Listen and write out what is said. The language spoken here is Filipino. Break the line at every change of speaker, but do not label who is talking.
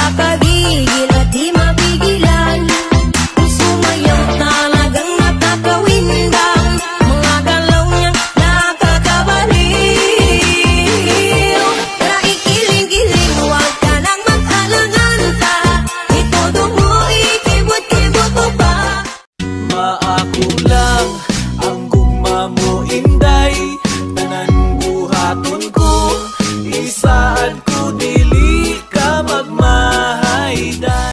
nakakagigil at di mapigilan. Sumayaw talagang nakakawindang, mga galaw niya nakakabaliw. Tara ikiling-kiling, huwag ka nang mag-alaganta, itodo mo ikibot-kibot mo pa.
Maako lang ang gugma mo, inday.